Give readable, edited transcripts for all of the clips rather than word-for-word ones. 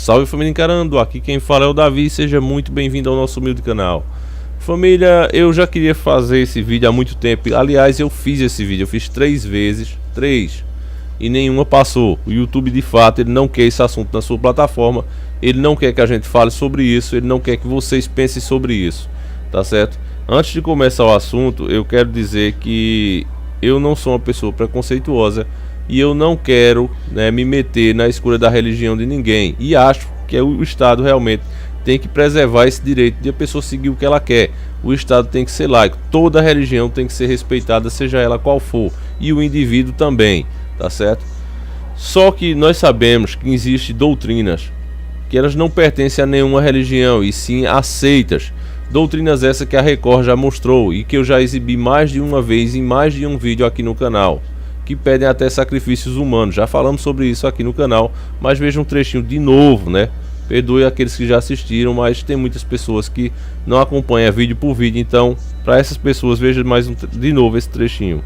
Salve família Encarando, aqui quem fala é o Davi, seja muito bem-vindo ao nosso humilde canal. Família, eu já queria fazer esse vídeo há muito tempo, aliás eu fiz esse vídeo, eu fiz 3 vezes, e nenhuma passou. O YouTube de fato ele não quer esse assunto na sua plataforma, ele não quer que a gente fale sobre isso, ele não quer que vocês pensem sobre isso, tá certo? Antes de começar o assunto, eu quero dizer que eu não sou uma pessoa preconceituosa e eu não quero, me meter na escolha da religião de ninguém, e acho que o Estado realmente tem que preservar esse direito de a pessoa seguir o que ela quer. O Estado tem que ser laico, toda religião tem que ser respeitada, seja ela qual for, e o indivíduo também, tá certo? Só que nós sabemos que existem doutrinas que elas não pertencem a nenhuma religião e sim a seitas. Doutrinas essas que a Record já mostrou e que eu já exibi mais de uma vez em mais de um vídeo aqui no canal, que pedem até sacrifícios humanos. Já falamos sobre isso aqui no canal, mas vejam um trechinho de novo, Perdoe aqueles que já assistiram, mas tem muitas pessoas que não acompanham vídeo por vídeo, então para essas pessoas veja de novo esse trechinho.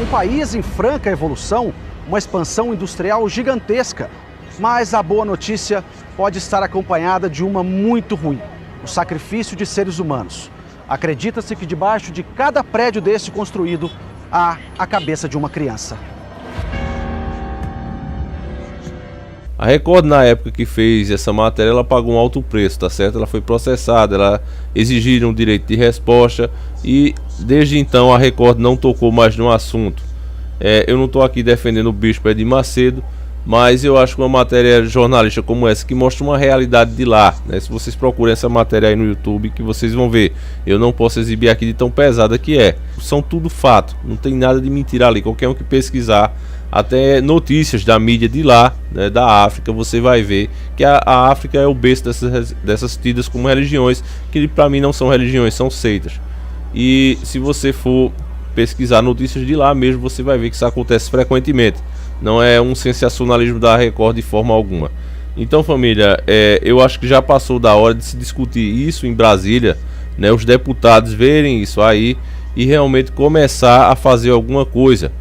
Um país em franca evolução, uma expansão industrial gigantesca, mas a boa notícia pode estar acompanhada de uma muito ruim: o sacrifício de seres humanos. Acredita-se que debaixo de cada prédio desse construído há a cabeça de uma criança. A Record, na época que fez essa matéria, ela pagou um alto preço, tá certo? Ela foi processada, ela exigiram um direito de resposta e desde então a Record não tocou mais no assunto. Eu não estou aqui defendendo o Bispo Edir Macedo, mas eu acho que uma matéria jornalística como essa que mostra uma realidade de lá, Se vocês procurem essa matéria aí no YouTube, que vocês vão ver. Eu não posso exibir aqui de tão pesada que é. São tudo fato, não tem nada de mentira ali. Qualquer um que pesquisar, até notícias da mídia de lá, da África, você vai ver que a África é o berço dessas tidas como religiões, que para mim não são religiões, são seitas. E se você for pesquisar notícias de lá mesmo, você vai ver que isso acontece frequentemente. Não é um sensacionalismo da Record de forma alguma. Então família, eu acho que já passou da hora de se discutir isso em Brasília, os deputados verem isso aí e realmente começar a fazer alguma coisa.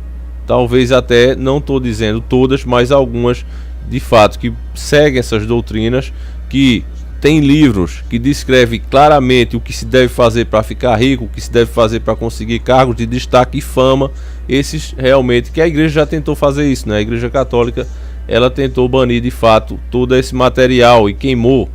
Talvez até, não estou dizendo todas, mas algumas de fato que seguem essas doutrinas, que tem livros que descrevem claramente o que se deve fazer para ficar rico, o que se deve fazer para conseguir cargos de destaque e fama. Esses realmente, que a igreja já tentou fazer isso, A Igreja Católica, ela tentou banir de fato todo esse material e queimou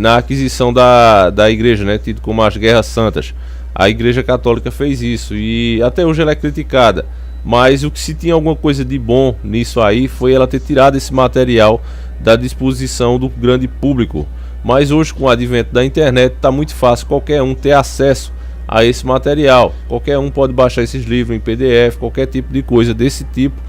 na aquisição da igreja, tido como as Guerras Santas. A Igreja Católica fez isso e até hoje ela é criticada. Mas o que se tinha alguma coisa de bom nisso aí foi ela ter tirado esse material da disposição do grande público. Mas hoje, com o advento da internet, está muito fácil qualquer um ter acesso a esse material. Qualquer um pode baixar esses livros em PDF, qualquer tipo de coisa desse tipo.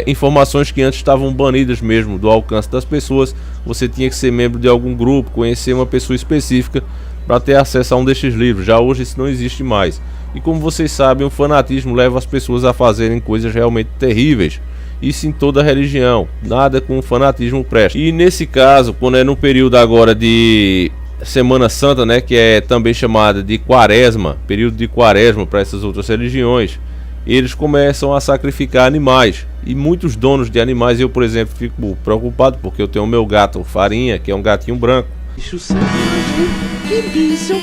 Informações que antes estavam banidas mesmo do alcance das pessoas. Você tinha que ser membro de algum grupo, conhecer uma pessoa específica para ter acesso a um desses livros. Já hoje isso não existe mais. E como vocês sabem, o fanatismo leva as pessoas a fazerem coisas realmente terríveis. Isso em toda religião, nada com fanatismo presta. E nesse caso, quando é no período agora de Semana Santa, que é também chamada de Quaresma, período de Quaresma para essas outras religiões, eles começam a sacrificar animais. E muitos donos de animais, eu por exemplo, fico preocupado porque eu tenho o meu gato Farinha, que é um gatinho branco. Bicho selvagem, que bicho!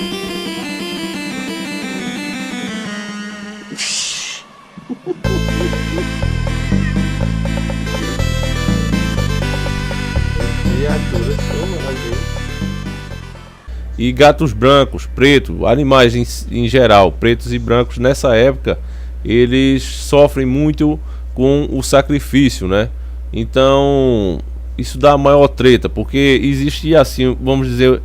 E gatos brancos, pretos, animais em geral, pretos e brancos, nessa época eles sofrem muito com o sacrifício, Então isso dá maior treta, porque existia assim, vamos dizer,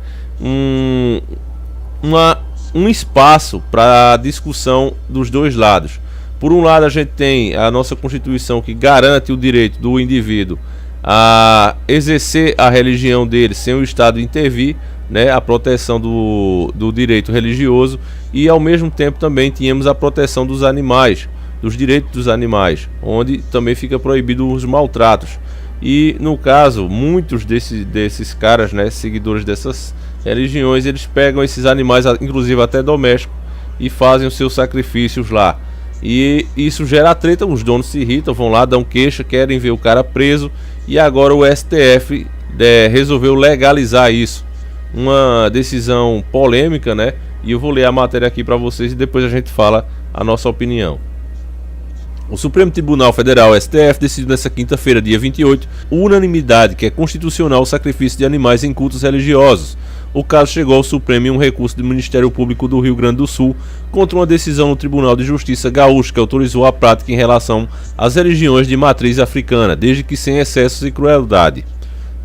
um espaço para discussão dos dois lados. Por um lado, a gente tem a nossa Constituição, que garante o direito do indivíduo a exercer a religião dele sem o Estado intervir, a proteção do direito religioso, e ao mesmo tempo também tínhamos a proteção dos animais, dos direitos dos animais, onde também fica proibido os maltratos. E no caso, muitos desses caras, seguidores dessas religiões, eles pegam esses animais, inclusive até domésticos, e fazem os seus sacrifícios lá. E isso gera treta, os donos se irritam, vão lá, dão queixa, querem ver o cara preso. E agora o STF resolveu legalizar isso. Uma decisão polêmica, né? E eu vou ler a matéria aqui para vocês e depois a gente fala a nossa opinião. O Supremo Tribunal Federal, STF, decidiu nesta quinta-feira, dia 28, unanimidade que é constitucional o sacrifício de animais em cultos religiosos. O caso chegou ao Supremo em um recurso do Ministério Público do Rio Grande do Sul contra uma decisão no Tribunal de Justiça gaúcho que autorizou a prática em relação às religiões de matriz africana, desde que sem excessos e crueldade.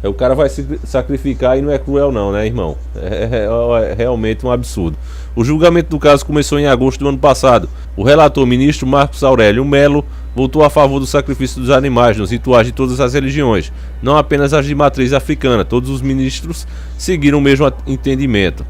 O cara vai se sacrificar e não é cruel não, né, irmão? É realmente um absurdo. O julgamento do caso começou em agosto do ano passado. O relator ministro Marcos Aurélio Melo votou a favor do sacrifício dos animais nos rituais de todas as religiões, não apenas as de matriz africana. Todos os ministros seguiram o mesmo entendimento.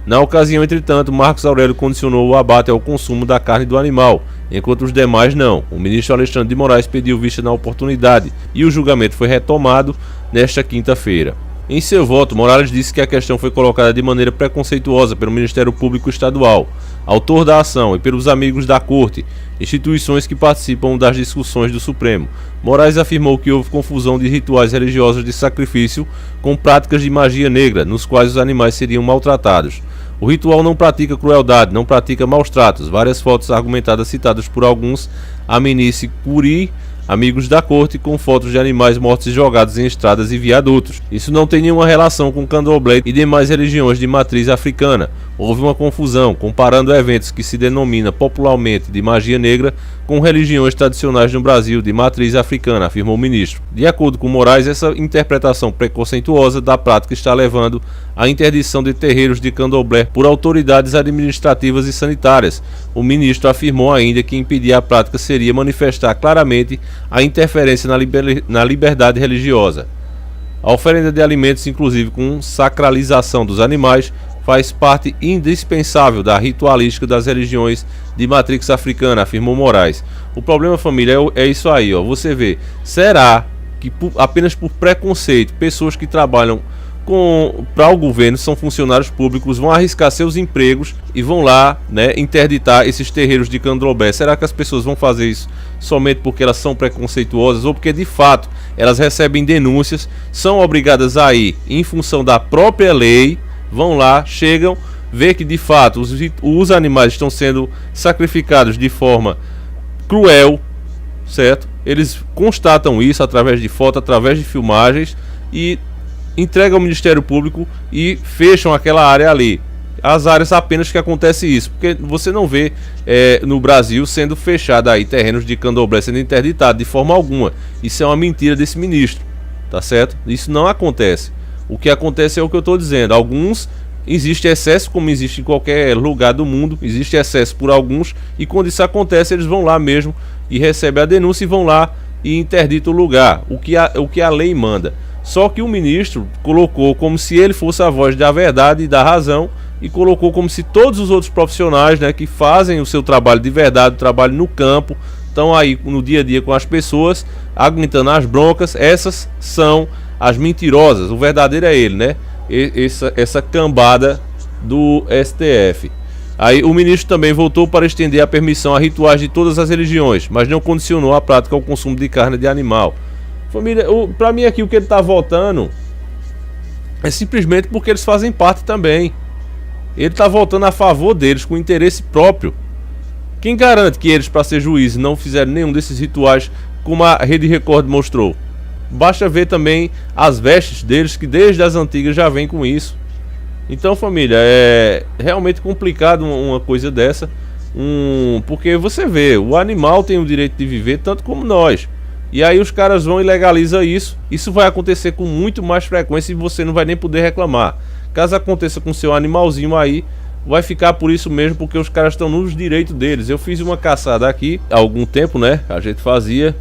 Na ocasião, entretanto, Marcos Aurélio condicionou o abate ao consumo da carne do animal, enquanto os demais não. O ministro Alexandre de Moraes pediu vista na oportunidade e o julgamento foi retomado nesta quinta-feira. Em seu voto, Morales disse que a questão foi colocada de maneira preconceituosa pelo Ministério Público Estadual, autor da ação, e pelos amigos da Corte, instituições que participam das discussões do Supremo. Moraes afirmou que houve confusão de rituais religiosos de sacrifício com práticas de magia negra, nos quais os animais seriam maltratados. O ritual não pratica crueldade, não pratica maus tratos. Várias fotos argumentadas citadas por alguns, Amenice Curi, amigos da corte, com fotos de animais mortos e jogados em estradas e viadutos. Isso não tem nenhuma relação com candomblé e demais religiões de matriz africana. Houve uma confusão, comparando eventos que se denomina popularmente de magia negra com religiões tradicionais no Brasil de matriz africana, afirmou o ministro. De acordo com Moraes, essa interpretação preconceituosa da prática está levando à interdição de terreiros de candomblé por autoridades administrativas e sanitárias. O ministro afirmou ainda que impedir a prática seria manifestar claramente a interferência na liberdade religiosa. A oferenda de alimentos, inclusive com sacralização dos animais, faz parte indispensável da ritualística das religiões de matriz africana, afirmou Moraes. O problema, família, é isso aí, ó. Você vê, será que apenas por preconceito, pessoas que trabalham para o governo, são funcionários públicos, vão arriscar seus empregos e vão lá, né, interditar esses terreiros de candomblé? Será que as pessoas vão fazer isso somente porque elas são preconceituosas ou porque de fato elas recebem denúncias, são obrigadas a ir em função da própria lei, vão lá, chegam, vê que de fato os animais estão sendo sacrificados de forma cruel, certo? Eles constatam isso através de foto, através de filmagens e entregam ao Ministério Público e fecham aquela área ali. As áreas apenas que acontece isso, porque você não vê no Brasil sendo fechado aí terrenos de candomblé sendo interditado de forma alguma. Isso é uma mentira desse ministro, tá certo? Isso não acontece. O que acontece é o que eu estou dizendo. Alguns, existe excesso, como existe em qualquer lugar do mundo, existe excesso por alguns, e quando isso acontece eles vão lá mesmo e recebem a denúncia e vão lá e interditam o lugar, o que a lei manda. Só que o ministro colocou como se ele fosse a voz da verdade e da razão, e colocou como se todos os outros profissionais, né, que fazem o seu trabalho de verdade, o trabalho no campo, estão aí no dia a dia com as pessoas, aguentando as broncas. Essas são as mentirosas. O verdadeiro é ele, né? Essa cambada do STF. Aí o ministro também voltou para estender a permissão a rituais de todas as religiões, mas não condicionou a prática ao consumo de carne de animal. Família, para mim aqui o que ele está votando é simplesmente porque eles fazem parte também. Ele está votando a favor deles com interesse próprio. Quem garante que eles, para ser juízes, não fizeram nenhum desses rituais como a Rede Record mostrou? Basta ver também as vestes deles, que desde as antigas já vem com isso. Então, família, é realmente complicado uma coisa dessa, porque você vê, o animal tem o direito de viver tanto como nós. E aí os caras vão e legalizam isso. Isso vai acontecer com muito mais frequência e você não vai nem poder reclamar. Caso aconteça com seu animalzinho aí, vai ficar por isso mesmo, porque os caras estão nos direitos deles. Eu fiz uma caçada aqui há algum tempo, né? A gente fazia.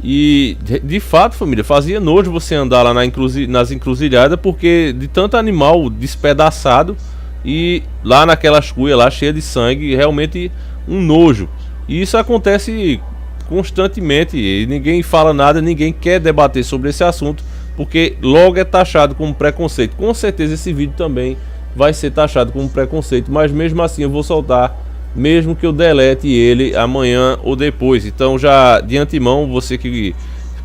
E de fato, família, fazia nojo você andar lá nas encruzilhadas, porque de tanto animal despedaçado e lá naquelas cuias lá cheia de sangue, realmente um nojo. E isso acontece constantemente e ninguém fala nada, ninguém quer debater sobre esse assunto, porque logo é taxado como preconceito. Com certeza esse vídeo também vai ser taxado como preconceito, mas mesmo assim eu vou soltar mesmo que eu delete ele amanhã ou depois. Então já de antemão, você que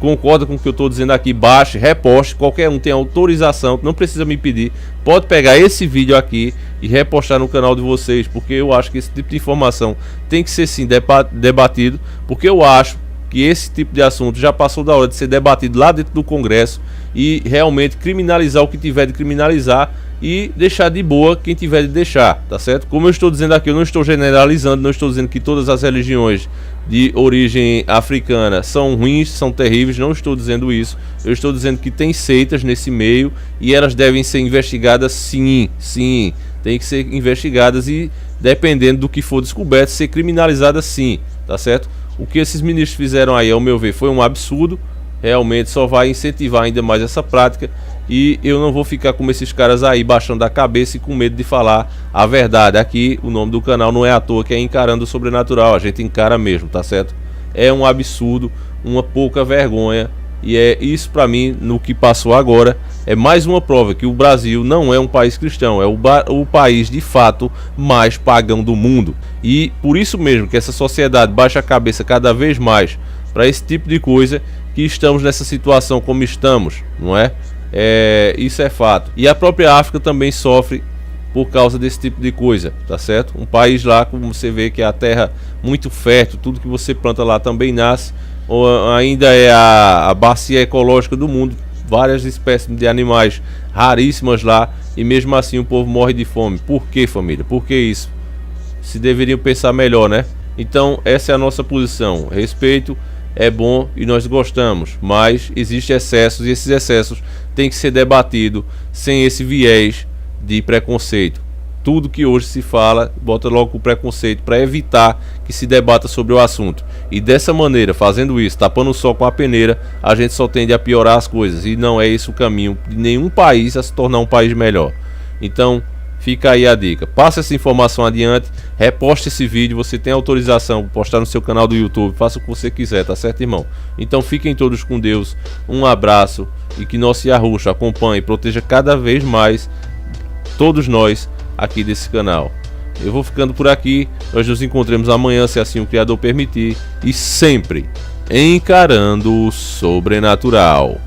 concorda com o que eu estou dizendo aqui, baixe, reposte, qualquer um tem autorização, não precisa me pedir, pode pegar esse vídeo aqui e repostar no canal de vocês, porque eu acho que esse tipo de informação tem que ser sim debatido, porque eu acho que esse tipo de assunto já passou da hora de ser debatido lá dentro do Congresso e realmente criminalizar o que tiver de criminalizar e deixar de boa quem tiver de deixar, tá certo? Como eu estou dizendo aqui, eu não estou generalizando, não estou dizendo que todas as religiões de origem africana são ruins, são terríveis, não estou dizendo isso. Eu estou dizendo que tem seitas nesse meio e elas devem ser investigadas sim, tem que ser investigadas e, dependendo do que for descoberto, ser criminalizadas sim, tá certo? O que esses ministros fizeram aí, ao meu ver, foi um absurdo, realmente só vai incentivar ainda mais essa prática. E eu não vou ficar como esses caras aí, baixando a cabeça e com medo de falar a verdade. Aqui o nome do canal não é à toa, que é Encarando o Sobrenatural. A gente encara mesmo, tá certo? É um absurdo, uma pouca vergonha. E é isso pra mim, no que passou agora, é mais uma prova que o Brasil não é um país cristão. É o país de fato mais pagão do mundo. E por isso mesmo que essa sociedade baixa a cabeça cada vez mais para esse tipo de coisa, que estamos nessa situação como estamos, não é? Isso é fato. E a própria África também sofre por causa desse tipo de coisa, tá certo? Um país lá, como você vê, que é a terra muito fértil, tudo que você planta lá também nasce, ou ainda é a bacia ecológica do mundo, várias espécies de animais raríssimas lá, e mesmo assim o povo morre de fome. Por que, família? Por que isso? Se deveriam pensar melhor, né? Então essa é a nossa posição. Respeito é bom e nós gostamos, mas existem excessos e esses excessos têm que ser debatidos sem esse viés de preconceito. Tudo que hoje se fala, bota logo o preconceito para evitar que se debata sobre o assunto. E dessa maneira, fazendo isso, tapando o sol com a peneira, a gente só tende a piorar as coisas. E não é esse o caminho de nenhum país a se tornar um país melhor. Então, fica aí a dica. Passa essa informação adiante, reposte esse vídeo, você tem autorização para postar no seu canal do YouTube, faça o que você quiser, tá certo, irmão? Então fiquem todos com Deus, um abraço e que nosso Yahushua acompanhe e proteja cada vez mais todos nós aqui desse canal. Eu vou ficando por aqui, nós nos encontramos amanhã, se assim o Criador permitir, e sempre encarando o sobrenatural.